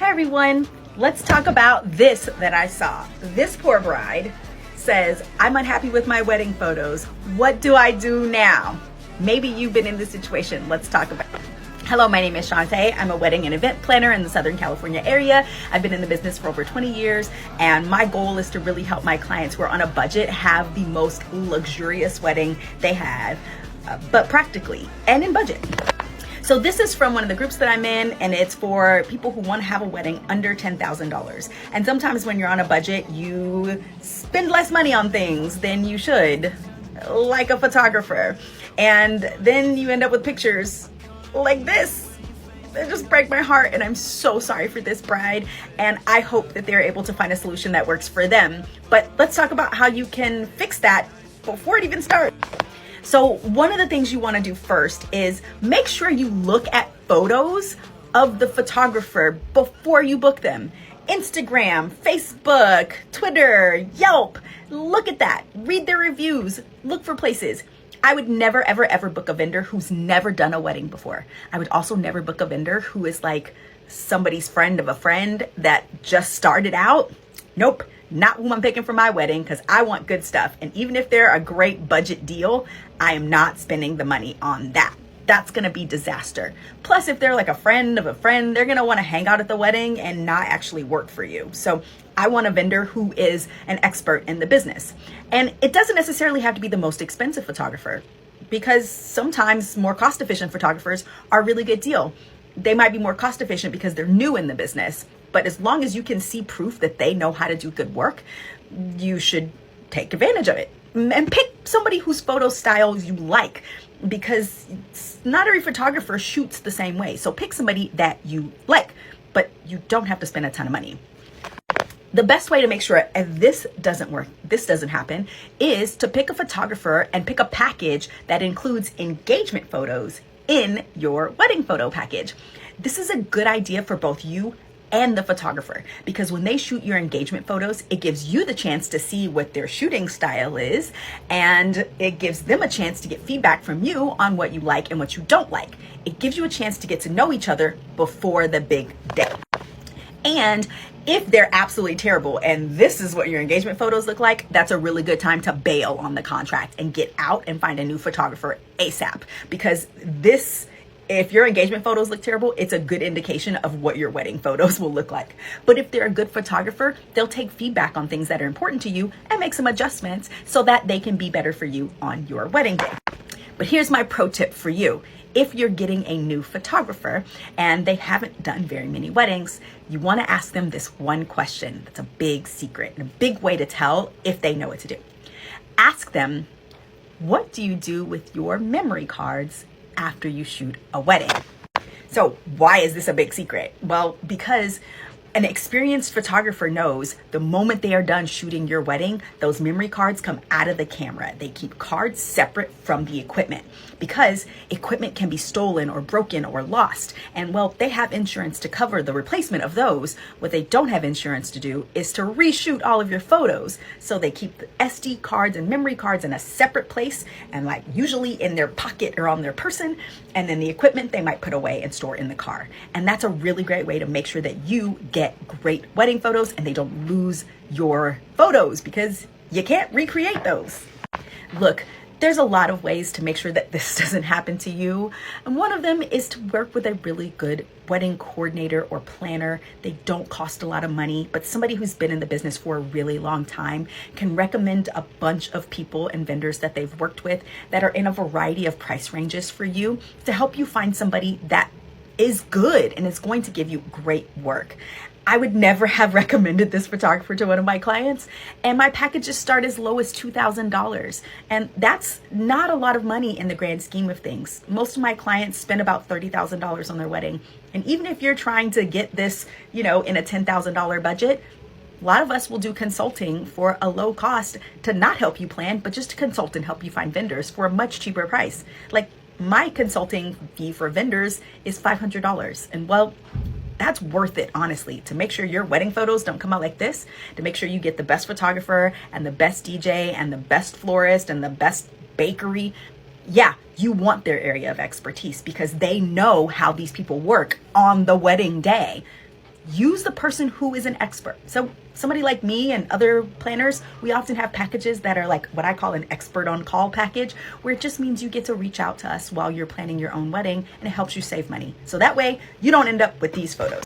Hey everyone, let's talk about this that I saw. This poor bride says, I'm unhappy with my wedding photos. What do I do now? Maybe you've been in this situation. Let's talk about it. Hello, my name is Shantae. I'm a wedding and event planner in the Southern California area. I've been in the business for over 20 years, and my goal is to really help my clients who are on a budget have the most luxurious wedding they have, but practically and in budget. So this is from one of the groups that I'm in, and it's for people who want to have a wedding under $10,000. And sometimes when you're on a budget, you spend less money on things than you should, like a photographer. And then you end up with pictures like this. They just break my heart, and I'm so sorry for this bride, and I hope that they're able to find a solution that works for them. But let's talk about how you can fix that before it even starts. So one of the things you want to do first is make sure you look at photos of the photographer before you book them. Instagram, Facebook, Twitter, Yelp, look at that. Read their reviews, look for places. I would never, ever, ever book a vendor who's never done a wedding before. I would also never book a vendor who is like somebody's friend of a friend that just started out. Nope, not who I'm picking for my wedding, because I want good stuff. And even if they're a great budget deal, I am not spending the money on that. That's going to be disaster. Plus, if they're like a friend of a friend, they're going to want to hang out at the wedding and not actually work for you. So I want a vendor who is an expert in the business. And it doesn't necessarily have to be the most expensive photographer, because sometimes more cost-efficient photographers are a really good deal. They might be more cost-efficient because they're new in the business, but as long as you can see proof that they know how to do good work, you should take advantage of it. And pick somebody whose photo style you like, because not every photographer shoots the same way. So pick somebody that you like, but you don't have to spend a ton of money. The best way to make sure if this doesn't work, this doesn't happen, is to pick a photographer and pick a package that includes engagement photos in your wedding photo package. This is a good idea for both you and the photographer, because when they shoot your engagement photos, it gives you the chance to see what their shooting style is, and it gives them a chance to get feedback from you on what you like and what you don't like. It gives you a chance to get to know each other before the big day. And if they're absolutely terrible and this is what your engagement photos look like, that's a really good time to bail on the contract and get out and find a new photographer ASAP, because if your engagement photos look terrible, it's a good indication of what your wedding photos will look like. But if they're a good photographer, they'll take feedback on things that are important to you and make some adjustments so that they can be better for you on your wedding day. But here's my pro tip for you. If you're getting a new photographer and they haven't done very many weddings, you want to ask them this one question. That's a big secret and a big way to tell if they know what to do. Ask them, what do you do with your memory cards after you shoot a wedding? So why is this a big secret? Well, because an experienced photographer knows the moment they are done shooting your wedding, those memory cards come out of the camera. They keep cards separate from the equipment, because equipment can be stolen or broken or lost. And well, they have insurance to cover the replacement of those. What they don't have insurance to do is to reshoot all of your photos. So they keep the SD cards and memory cards in a separate place, and like usually in their pocket or on their person. And then the equipment they might put away and store in the car. And that's a really great way to make sure that you get great wedding photos and they don't lose your photos, because you can't recreate those. Look, there's a lot of ways to make sure that this doesn't happen to you. And one of them is to work with a really good wedding coordinator or planner. They don't cost a lot of money, but somebody who's been in the business for a really long time can recommend a bunch of people and vendors that they've worked with that are in a variety of price ranges for you, to help you find somebody that is good and is going to give you great work. I would never have recommended this photographer to one of my clients, and my packages start as low as $2,000. And that's not a lot of money in the grand scheme of things. Most of my clients spend about $30,000 on their wedding. And even if you're trying to get this, in a $10,000 budget, a lot of us will do consulting for a low cost to not help you plan, but just to consult and help you find vendors for a much cheaper price. Like my consulting fee for vendors is $500. And well, that's worth it, honestly, to make sure your wedding photos don't come out like this, to make sure you get the best photographer and the best DJ and the best florist and the best bakery. Yeah, you want their area of expertise because they know how these people work on the wedding day. use the person who is an expert. So somebody like me and other planners, we often have packages that are like what I call an expert on call package, where it just means you get to reach out to us while you're planning your own wedding, and it helps you save money. So that way you don't end up with these photos.